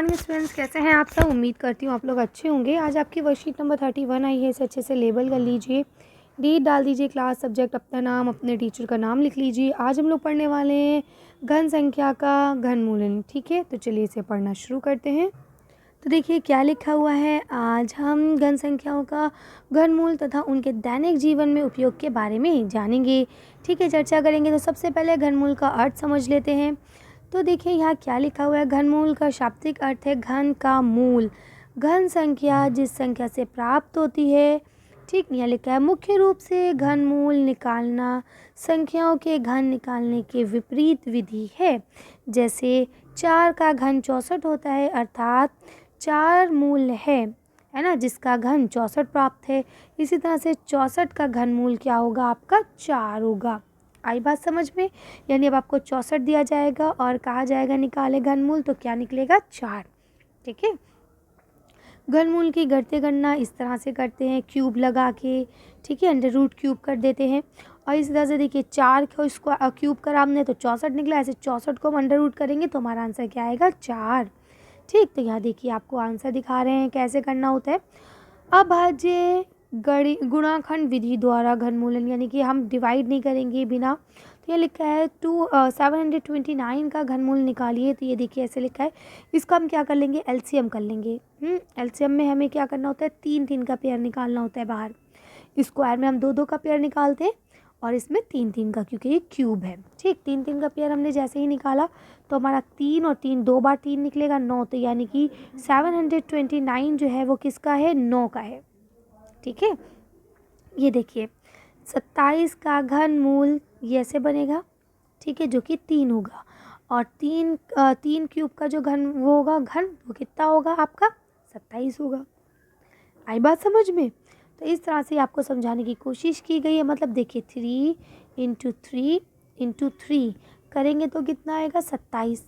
Morning students, कैसे हैं आप सब। उम्मीद करती हूँ आप लोग अच्छे होंगे। आज आपकी वर्कशीट नंबर 31 आई है, इसे अच्छे से लेबल कर लीजिए, डेट डाल दीजिए, क्लास, सब्जेक्ट, अपना नाम, अपने टीचर का नाम लिख लीजिए। आज हम लोग पढ़ने वाले हैं घन संख्या का घनमूलन। ठीक है, तो चलिए इसे पढ़ना शुरू करते हैं। तो देखिए क्या लिखा हुआ है। आज हम घन संख्याओं का घनमूल तथा उनके दैनिक जीवन में उपयोग के बारे में जानेंगे। ठीक है, चर्चा करेंगे। तो सबसे पहले घनमूल का अर्थ समझ लेते हैं। तो देखिए यहाँ क्या लिखा हुआ है। घनमूल का शाब्दिक अर्थ है घन का मूल। घन संख्या जिस संख्या से प्राप्त होती है। ठीक, यहाँ लिखा है मुख्य रूप से घनमूल निकालना संख्याओं के घन निकालने के विपरीत विधि है। जैसे 4 का घन 64 होता है, अर्थात 4 मूल है ना, जिसका घन 64 प्राप्त है। इसी तरह से 64 का घनमूल क्या होगा, आपका 4 होगा। आई बात समझ में। यानी अब आपको 64 दिया जाएगा और कहा जाएगा निकाले घनमूल, तो क्या निकलेगा, 4। ठीक है, घनमूल की घटते गणना इस तरह से करते हैं, क्यूब लगा के। ठीक है, अंडर रूट क्यूब कर देते हैं। और इस तरह से देखिए 4 को इसको क्यूब करा हमने तो 64 निकला। ऐसे 64 को हम अंडर रूट करेंगे तो हमारा आंसर क्या आएगा, 4। ठीक, तो यहाँ देखिए आपको आंसर दिखा रहे हैं कैसे करना होता है। अभाज्य गुणाखंड विधि द्वारा घनमूलन, यानी कि हम डिवाइड नहीं करेंगे बिना। तो ये लिखा है 729 का घनमूल निकालिए। तो ये देखिए ऐसे लिखा है। इसको हम क्या कर लेंगे, एलसीएम कर लेंगे। एलसीएम में हमें क्या करना होता है, 3-3 का पेयर निकालना होता है बाहर। स्क्वायर में हम 2-2 का पेयर निकालते हैं और इसमें 3-3 का, क्योंकि ये क्यूब है। ठीक, 3-3 का पेयर हमने जैसे ही निकाला तो हमारा 3 और 3 2 बार 3 निकलेगा, 9। तो यानी कि 729 जो है वो किसका है, 9 का है। ठीक है, ये देखिए 27 का घनमूल ये ऐसे बनेगा। ठीक है, जो कि 3 होगा। और 3 क्यूब का जो घन वो होगा, घन वो कितना होगा आपका, 27 होगा। आई बात समझ में। तो इस तरह से आपको समझाने की कोशिश की गई है। मतलब देखिए 3 × 3 × 3 करेंगे तो कितना आएगा, 27,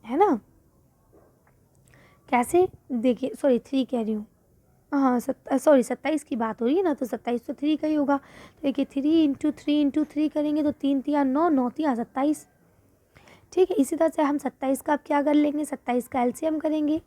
है ना। कैसे, देखिए सॉरी 3 कह रही हूँ, हाँ 27 की बात हो रही है ना, तो 27 तो 3 का ही होगा। तो देखिए 3 × 3 × 3 करेंगे तो 3 × 3 = 9, 9 × 3 = 27। ठीक है, इसी तरह से हम 27 का अब क्या कर लेंगे, 27 का एलसीएम करेंगे।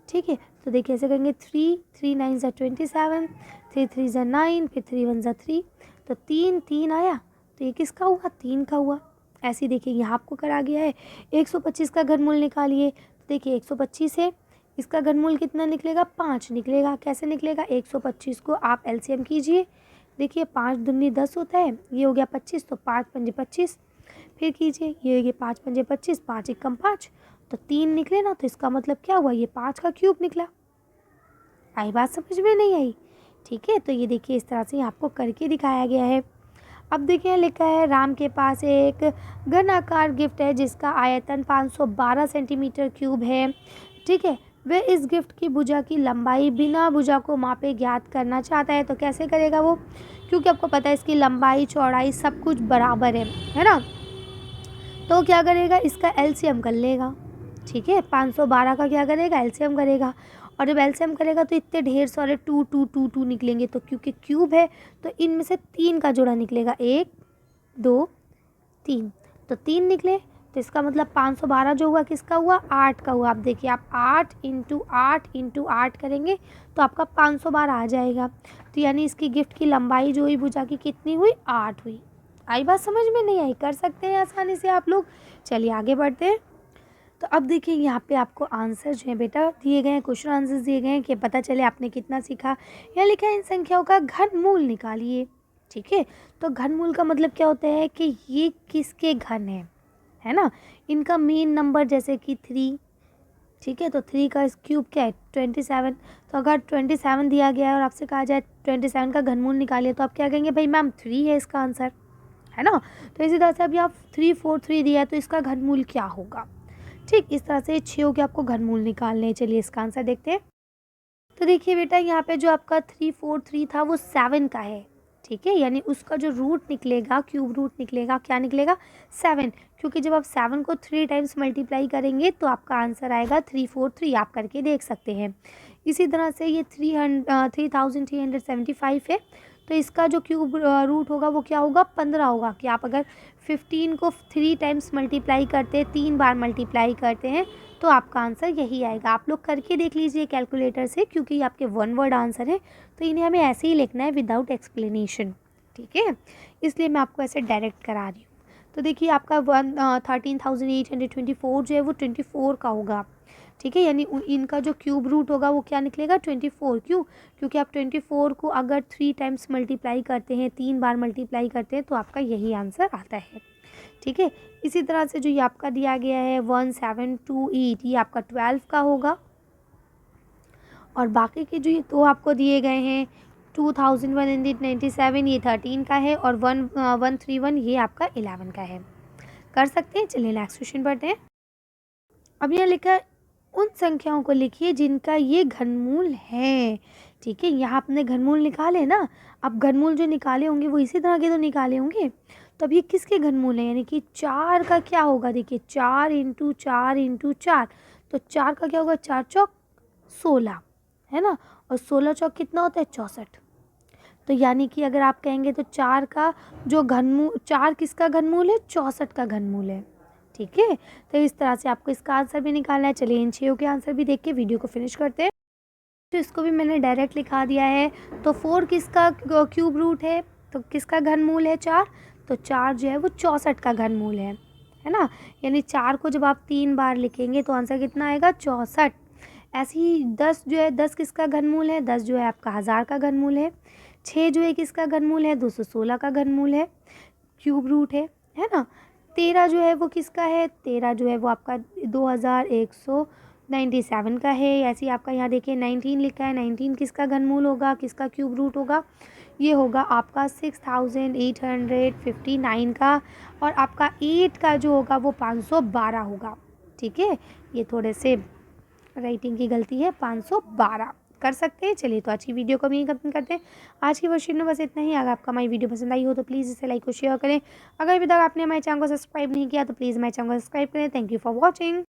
ठीक है, तो देखिए ऐसे करेंगे 3 3 9 = 27, 3 3 = 9, फिर 3 1 = 3। तो 3 3 आया, तो ये किसका हुआ, 3 का हुआ। ऐसे देखिए यहाँ आपको करा गया है 125 का घनमूल निकालिए। तो देखिए 125 है, इसका घनमूल कितना निकलेगा, 5 निकलेगा। कैसे निकलेगा, 125 को आप एलसीएम कीजिए। देखिए 5 दूनी 10 होता है, ये हो गया 25, तो 5 पंजे 25। फिर कीजिए, ये 5 पंजे 25, 5 एकम 5, तो 3 निकले ना। तो इसका मतलब क्या हुआ, ये 5 का क्यूब निकला। आई बात समझ में, नहीं आई। ठीक है, तो ये देखिए इस तरह से आपको करके दिखाया गया है। अब देखिए लिखा है राम के पास एक घन आकार गिफ्ट है जिसका आयतन 512 सेंटीमीटर क्यूब है। ठीक है, वह इस गिफ्ट की भुजा की लंबाई बिना भुजा को मापे ज्ञात करना चाहता है। तो कैसे करेगा वो, क्योंकि आपको पता है इसकी लंबाई चौड़ाई सब कुछ बराबर है ना। तो क्या करेगा, इसका एलसीएम कर लेगा। ठीक है, 512 का क्या करेगा, एलसीएम करेगा। और जब एलसीएम करेगा तो इतने ढेर सारे 2 2 2 2 निकलेंगे। तो क्योंकि क्यूब है तो इनमें से 3 का जोड़ा निकलेगा, 1 2 3, तो 3 निकले। तो इसका मतलब 512 जो हुआ किसका हुआ, 8 का हुआ। आप देखिए आप 8 × 8 × 8 करेंगे तो आपका 512 आ जाएगा। तो यानी इसकी गिफ्ट की लंबाई जो हुई भुजा की कितनी हुई, 8 हुई। आई बात समझ में, नहीं आई, कर सकते हैं आसानी से आप लोग। चलिए आगे बढ़ते हैं। तो अब देखिए यहाँ पे आपको आंसर जो है बेटा दिए गए हैं, क्वेश्चन आंसर्स दिए गए हैं कि पता चले आपने कितना सीखा। यहाँ लिखा है इन संख्याओं का घनमूल निकालिए। ठीक है, तो घनमूल का मतलब क्या होता है कि ये किसके घन है ना। इनका मेन नंबर जैसे कि 3। ठीक है, तो 3 का क्यूब क्या है, 27। तो अगर 27 दिया गया है और आपसे कहा जाए 27 का घनमूल निकालिए, तो आप क्या कहेंगे, भाई मैम 3 है इसका आंसर, है ना। तो इसी तरह से अभी आप 3 4 3 दिया है तो इसका घनमूल क्या होगा। ठीक, इस तरह से 6 के आपको घनमूल निकालने हैं। चलिए इसका आंसर देखते हैं। तो देखिए बेटा यहाँ पे जो आपका 3 4 3 था वो 7 का है। ठीक है, यानी उसका जो रूट निकलेगा, क्यूब रूट निकलेगा, क्या निकलेगा, 7। क्योंकि जब आप 7 को 3 टाइम्स मल्टीप्लाई करेंगे तो आपका आंसर आएगा 343। आप करके देख सकते हैं। इसी तरह से ये 3375 है, तो इसका जो क्यूब रूट होगा वो क्या होगा 15 होगा। कि आप अगर 15 को 3 टाइम्स मल्टीप्लाई करते हैं, 3 बार मल्टीप्लाई करते हैं तो आपका आंसर यही आएगा। आप लोग करके देख लीजिए कैलकुलेटर से, क्योंकि ये आपके वन वर्ड आंसर है तो इन्हें हमें ऐसे ही लिखना है विदाउट एक्सप्लेनेशन, ठीक है। इसलिए मैं आपको ऐसे डायरेक्ट करा रही हूँ। तो देखिए आपका 13,824 जो है वो 24 का होगा, ठीक है। यानी इनका जो क्यूब रूट होगा वो क्या निकलेगा 24। क्यों? क्योंकि आप 24 को अगर 3 टाइम्स मल्टीप्लाई करते हैं, 3 बार मल्टीप्लाई करते हैं तो आपका यही आंसर आता है, ठीक है। इसी तरह से जो ये आपका दिया गया है 1728 ये आपका 12 का होगा। और बाकी के जो ये दो आपको दिए गए हैं 2197 ये 13 का है और 131 ये आपका 11 का है। कर सकते हैं। चलिए नेक्स्ट क्वेश्चन पढ़ते हैं। अब यहाँ लिखा है उन संख्याओं को लिखिए जिनका ये घनमूल है, ठीक है। यहाँ आपने घनमूल निकाले ना, अब घनमूल जो निकाले होंगे वो इसी तरह के तो निकाले होंगे। तो अब ये किसके घनमूल है, यानी कि 4 का क्या होगा, देखिए 4 इंटू 4 इंटू 4, तो 4 का क्या होगा 4 चौक 16 है ना, और 16 चौक कितना होता है 64। तो यानी कि अगर आप कहेंगे तो 4 का जो घनमूल, 4 किसका घनमूल है 64 का घनमूल है, ठीक है। तो इस तरह से आपको इसका आंसर भी निकालना है। चलिए इन छः के आंसर भी देख के वीडियो को फिनिश करते हैं। तो इसको भी मैंने डायरेक्ट लिखा दिया है। तो 4 किसका क्यूब रूट है, तो किसका घनमूल है 4, तो 4 जो है वो 64 का घनमूल है ना। यानी 4 को जब आप 3 बार लिखेंगे तो आंसर कितना आएगा 64। ऐसे ही 10 जो है 10 किसका घनमूल है, 10 जो है आपका 1000 का घनमूल है। 6 जो है किसका घनमूल है 216 का घनमूल है, क्यूब रूट है ना। 13 जो है वो किसका है, 13 जो है वो आपका 2197 का है। ऐसे ही आपका यहाँ देखिए 19 लिखा है, 19 किसका घनमूल होगा, किसका क्यूब रूट होगा, ये होगा आपका 6859 का। और आपका 8 का जो होगा वो 512 होगा, ठीक है। ये थोड़े से राइटिंग की गलती है, 512 कर सकते हैं। चलिए तो आज की वीडियो को भी खत्म करते हैं। आज की वर्कशीट में बस इतना ही। अगर आपका हमारी वीडियो पसंद आई हो तो प्लीज़ इसे लाइक और शेयर करें। अगर अभी तक आपने हमारे चैनल को सब्सक्राइब नहीं किया तो प्लीज़ हमारे चैनल को सब्सक्राइब करें। Thank you for watching.